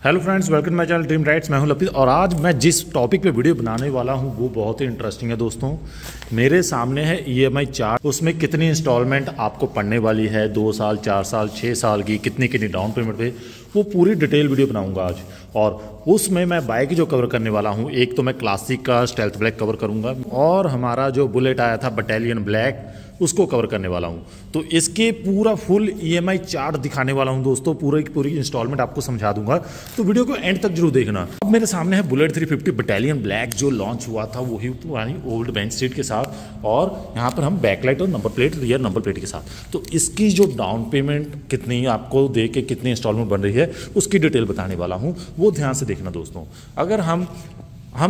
Hello friends, welcome my channel dream rights. मैं हूं लपित और आज मैं जिस टॉपिक पे वीडियो बनाने वाला हूं वो बहुत ही इंटरेस्टिंग है दोस्तों। मेरे सामने है ईएमआई चार्ट। उसमें कितनी इंस्टॉलमेंट आपको पड़ने वाली है, 2 साल, 4 साल, 6 साल की, कितनी कितनी डाउन पेमेंट पे, वो पूरी डिटेल वीडियो बनाऊंगा आज। और उसमें मैं बाइक जो कवर करने वाला हूँ, एक तो मैं क्लासिक का स्टेल्थ ब्लैक कवर करूँगा और हमारा जो बुलेट आया था बटालियन ब्लैक, उसको कवर करने वाला हूँ। तो इसके पूरा फुल ईएमआई चार्ट दिखाने वाला हूँ दोस्तों, पूरी की पूरी इंस्टॉलमेंट आपको समझा दूंगा, तो वीडियो को एंड तक जरूर देखना। अब मेरे सामने है बुलेट 350 बटालियन ब्लैक जो लॉन्च हुआ था, वही पुरानी ओल्ड बेंच सीट के साथ, और यहाँ पर हम बैकलाइट और number plate, rear number plate के साथ। तो इसकी जो डाउन पेमेंट कितनी आपको दे के कितनी इंस्टॉलमेंट बन रही है उसकी डिटेल बताने वाला हूँ, वो ध्यान से देखना दोस्तों। अगर हम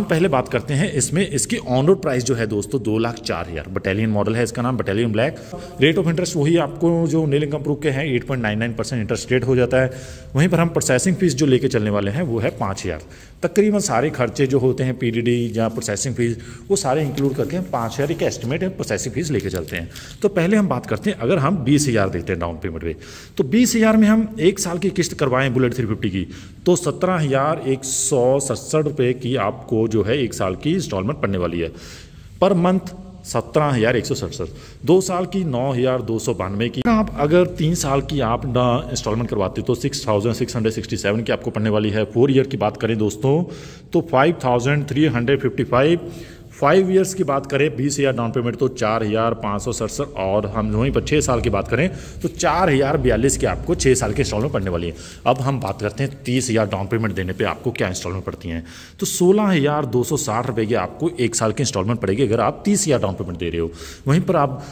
पहले बात करते हैं इसमें इसकी ऑन रोड प्राइस जो है दोस्तों 2,04,000। बटालियन मॉडल है, इसका नाम battalion black. Rate of interest वही आपको जो नील इनकम प्रूफ के हैं 8.99% इंटरेस्ट रेट हो जाता है। वहीं पर हम प्रोसेसिंग फीस जो लेके चलने वाले हैं वो है 5,000। तकरीबन सारे खर्चे जो होते हैं पीडीडी या प्रोसेसिंग फीस, वो सारे इंक्लूड करके हम 5,000 एक एस्टिमेट है प्रोसेसिंग फीस लेके चलते हैं। तो पहले हम बात करते हैं, अगर हम 20,000 देते हैं डाउन पेमेंट पे, तो 20,000 में हम 1 साल की किस्त करवाएं बुलेट 350 की, तो 17,167 रुपये की आपको जो है 1 साल की इंस्टॉलमेंट पड़ने वाली है पर मंथ। 17,167। 2 साल की 9,292 की। आप अगर 3 साल की आप इंस्टॉलमेंट करवाते तो 6,667 की आपको पड़ने वाली है। 4 ईयर की बात करें दोस्तों तो 5,355। 5 ईयर्स की बात करें 20,000 डाउन पेमेंट तो 4,567, और हम वहीं पर 6 साल की बात करें तो 4,042 की आपको 6 साल की इंस्टॉलमेंट पड़ने वाली है। अब हम बात करते हैं 30,000 डाउन पेमेंट देने पे आपको क्या इंस्टॉलमेंट पड़ती हैं, तो 16,260 रुपये की आपको 1 साल की इंस्टॉलमेंट पड़ेगी अगर आप 30,000 डाउन पेमेंट दे रहे हो। वहीं पर आप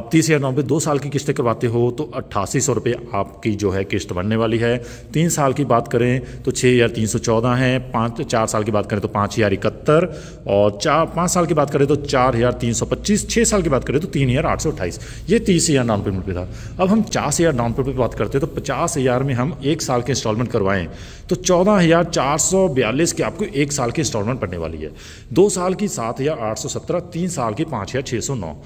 30,000 डाउन पे 2 साल की किस्तें करवाते हो तो 8,800 रुपये आपकी जो है किस्त बनने वाली है। 3 साल की बात करें तो 6,314 है। 4 साल की बात करें तो 5,071, और 5 साल की बात करें तो 4,325। 6 साल की बात करें तो 3,828। ये 30,000 डाउन पेमेंट पे था। अब हम 50,000 डाउन पेमेंट पे बात करते हैं तो 50,000 में हम 1 साल के इंस्टॉलमेंट करवाएं तो 14,442 की आपको 1 साल की इंस्टॉलमेंट पड़ने वाली है। 2 साल की 7,817, 3 साल की 5,609।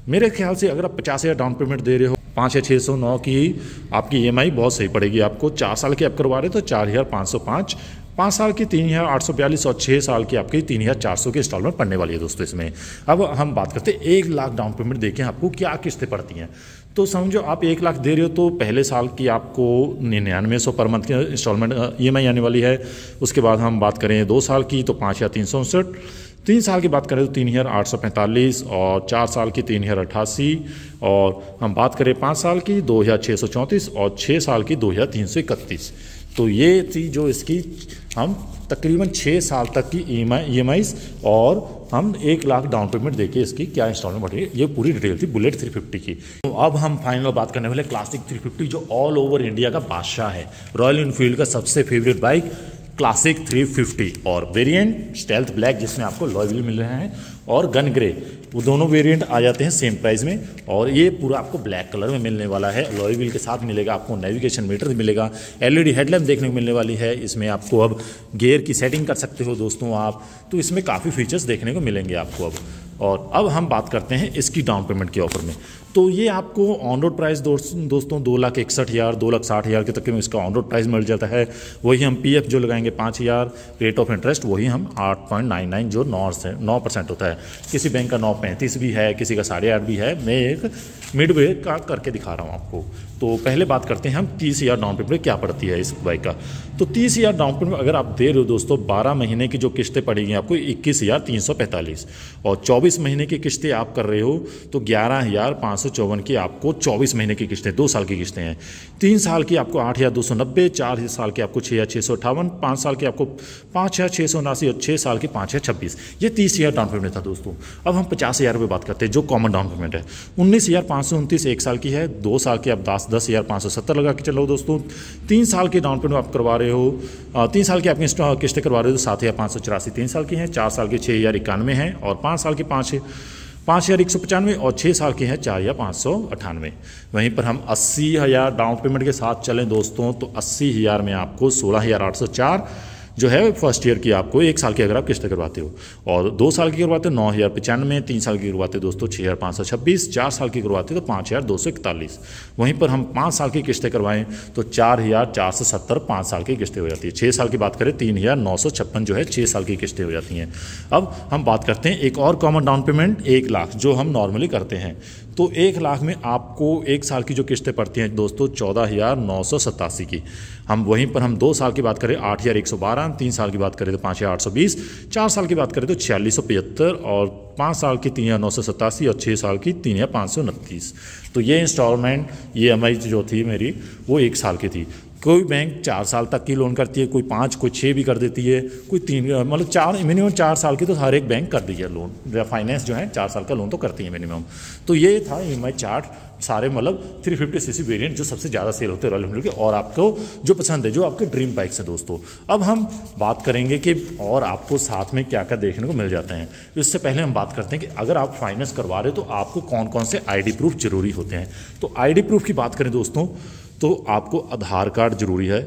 मेरे ख्याल से अगर आप 50,000 डाउन पेमेंट दे रहे हो, 5,609 की आपकी ईएमआई बहुत सही पड़ेगी आपको। 4 साल की आप करवा रहे हो तो 4,505, 5 साल की 3,842, और 6 साल की आपकी 3,400 की इंस्टॉलमेंट पड़ने वाली है दोस्तों इसमें। अब हम बात करते हैं 1 लाख डाउन पेमेंट देखें आपको क्या किस्तें पड़ती हैं। तो समझो आप 1 लाख दे रहे हो तो पहले साल की आपको 9900 पर मंथ की इंस्टॉलमेंट ईएमआई आने वाली है। उसके बाद हम बात करें 2 साल की तो 5,359, 3 साल की बात करें तो 3,845, और 4 साल की 3,088, और हम बात करें 5 साल की 2,634, और 6 साल की 2,331। तो ये थी जो इसकी हम तकरीबन 6 साल तक की EMI, और हम 1 लाख डाउन पेमेंट देके इसकी क्या इंस्टॉलमेंट बढ़ी, ये पूरी डिटेल थी बुलेट 350 की। तो अब हम फाइनल बात करने वाले क्लासिक 350 जो ऑल ओवर इंडिया का बादशाह है, रॉयल एनफील्ड का सबसे फेवरेट बाइक क्लासिक 350, और वेरिएंट स्टेल्थ ब्लैक जिसमें आपको लॉय व्हील मिल रहे हैं, और गन ग्रे, वो दोनों वेरिएंट आ जाते हैं सेम प्राइस में। और ये पूरा आपको ब्लैक कलर में मिलने वाला है। लॉय व्हील के साथ मिलेगा आपको, नेविगेशन मीटर मिलेगा, LED हेडलैम्प देखने को मिलने वाली है। इसमें आपको अब गियर की सेटिंग कर सकते हो दोस्तों आप, तो इसमें काफ़ी फीचर्स देखने को मिलेंगे आपको अब। और अब हम बात करते हैं इसकी डाउन पेमेंट के ऑफर में। तो ये आपको ऑन रोड प्राइस दोस्तों 2,61,000, 2,60,000 के तक में इसका ऑन रोड प्राइस मिल जाता है। वही हम PF जो लगाएंगे 5,000, रेट ऑफ इंटरेस्ट वही हम 8.99 जो 9% होता है। किसी बैंक का 9.35 भी है, किसी का 8.5 भी है। मैं एक मिड वे का करके दिखा रहा हूँ आपको। तो पहले बात करते हैं हम 30,000 डाउन पेमेंट क्या पड़ती है इस बाइक का। तो 30,000 डाउन पेमेंट अगर आप दे रहे हो दोस्तों, 12 महीने की जो किस्तें पड़ेंगी आपको 21,345, और 24 महीने की किस्तें आप कर रहे हो तो 11,554 की आपको 24 महीने की किस्तें, 2 साल की किस्तें हैं। 3 साल की आपको 8,290, 4 साल की आपको 6,658, 5 साल की आपको 5,679, और 6 साल की 5,026। ये 30,000 डाउन पेमेंट था दोस्तों। अब हम 50,000 रुपये बात करते हैं जो कॉमन डाउन पेमेंट है। 19,529 1 साल की है। 2 साल की आप 10,570 लगा के चलो दोस्तों। 3 साल की डाउन पेमेंट आप करवा रहे हो, 3 साल की आपकी किस्तें करवा रहे हो तो 7,584 3 साल की हैं। 4 साल की 6,091 हैं, और 5 साल की 5,195, और 6 साल की हैं 4,598। वहीं पर हम 80,000 डाउन पेमेंट के साथ चलें दोस्तों तो 80,000 में आपको 16,804, जो है फर्स्ट ईयर की आपको 1 साल की अगर आप किस्तें करवाते हो, और 2 साल की करवाते हो 9,095, 3 साल की करवाते हो दोस्तों 6,526, 4 साल की करवाते हो तो 5,241। वहीं पर हम 5 साल की किस्तें करवाएं तो 4,470 5 साल की किस्तें हो जाती है। 6 साल की बात करें 3,956 जो है 6 साल की किस्तें हो जाती हैं। अब हम बात करते हैं एक और कॉमन डाउन पेमेंट 1 लाख जो हम नॉर्मली करते हैं। तो 1 लाख में आपको 1 साल की जो किस्तें पड़ती हैं दोस्तों 14,987 की। हम वहीं पर हम 2 साल की बात करें 8,112, 3 साल की बात करें तो 5,820, 4 साल की बात करें तो 4,675, और 5 साल की 3,987 और 6 साल की 3,529। तो ये इंस्टॉलमेंट EMI जो थी मेरी वो 1 साल की थी। कोई बैंक 4 साल तक की लोन करती है, कोई 5, कोई 6 भी कर देती है, कोई 3, मतलब 4, मिनिमम 4 साल की तो हर एक बैंक कर दी है लोन। फाइनेंस जो है 4 साल का लोन तो करती है मिनिमम। तो ये था EMI चार्ट सारे, मतलब 350cc वेरिएंट जो सबसे ज़्यादा सेल होते हैं रॉयल एनफील्ड के, और आपको जो पसंद है, जो आपके ड्रीम बाइक्स हैं दोस्तों। अब हम बात करेंगे कि और आपको साथ में क्या क्या देखने को मिल जाते हैं। इससे पहले हम बात करते हैं कि अगर आप फाइनेंस करवा रहे हो तो आपको कौन कौन से ID प्रूफ जरूरी होते हैं। तो ID प्रूफ की बात करें दोस्तों तो आपको आधार कार्ड जरूरी है,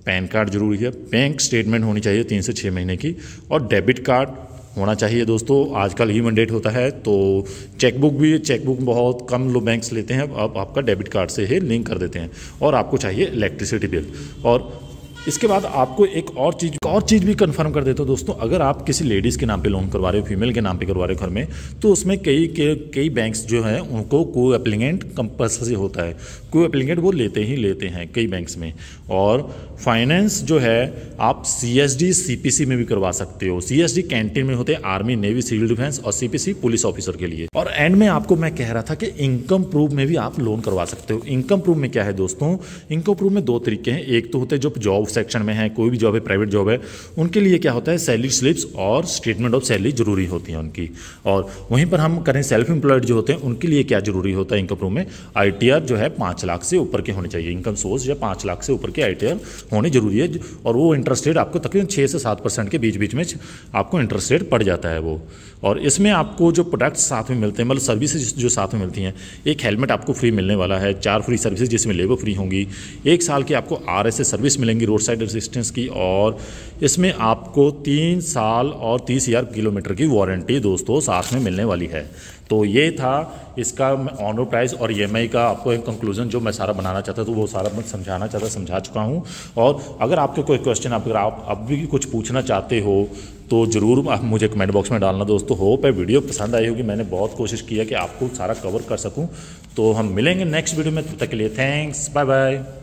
पैन कार्ड जरूरी है, बैंक स्टेटमेंट होनी चाहिए 3 से 6 महीने की, और डेबिट कार्ड होना चाहिए दोस्तों। आजकल ही मैंडेट होता है, तो चेकबुक भी, चेकबुक बहुत कम लोग बैंक्स लेते हैं, अब आपका डेबिट कार्ड से ही लिंक कर देते हैं। और आपको चाहिए इलेक्ट्रिसिटी बिल। और इसके बाद आपको एक और चीज़ भी कंफर्म कर देता हूँ दोस्तों। अगर आप किसी लेडीज़ के नाम पे लोन करवा रहे हो, फीमेल के नाम पे करवा रहे हो घर में, तो उसमें कई बैंक्स जो हैं उनको को एप्लीकेंट कंपल्सरी होता है। को एप्लीकेंट वो लेते हैं कई बैंक्स में। और फाइनेंस जो है आप CSD CPC में भी करवा सकते हो। CSD कैंटीन में होते हैं आर्मी, नेवी, सिविल डिफेंस, और CPC पुलिस ऑफिसर के लिए। और एंड में आपको मैं कह रहा था कि इनकम प्रूफ में भी आप लोन करवा सकते हो। इनकम प्रूफ में क्या है दोस्तों, इनकम प्रूफ में 2 तरीके हैं। एक तो होते हैं जो जॉब सेक्शन में है, कोई भी जॉब है, प्राइवेट जॉब है, उनके लिए क्या होता है सैलरी स्लिप्स और स्टेटमेंट ऑफ सैलरी जरूरी होती है उनकी। और वहीं पर हम करें सेल्फ एम्प्लॉयड जो होते हैं उनके लिए क्या जरूरी होता है इनकम प्रूफ में, ITR जो है 5 लाख से ऊपर के होने चाहिए। इनकम सोर्स या 5 लाख से ऊपर के ITR होने जरूरी है। और वो इंटरेस्ट रेट आपको तकरीबन 6 से 7% के बीच में आपको इंटरेस्ट रेट पड़ जाता है वो। और इसमें आपको जो प्रोडक्ट्स साथ में मिलते हैं, मतलब सर्विसेज जो साथ में मिलती हैं, एक हेलमेट आपको फ्री मिलने वाला है, 4 फ्री सर्विसेज जिसमें लेबर फ्री होंगी, 1 साल की आपको RSA सर्विस मिलेंगी रोड साइड असिस्टेंस की, और इसमें आपको 3 साल और 30,000 किलोमीटर की वारंटी दोस्तों साथ में मिलने वाली है। तो ये था इसका ऑनर प्राइस और EMI का आपको एक कंक्लूजन जो मैं सारा बनाना चाहता तो वो सारा मैं समझा चुका हूँ। और अगर आपके कोई क्वेश्चन, अगर आप अब भी कुछ पूछना चाहते हो तो ज़रूर आप मुझे कमेंट बॉक्स में डालना दोस्तों। होप है वीडियो पसंद आई होगी, मैंने बहुत कोशिश की है कि आपको सारा कवर कर सकूँ। तो हम मिलेंगे नेक्स्ट वीडियो में, तब तक के लिए थैंक्स, बाय बाय।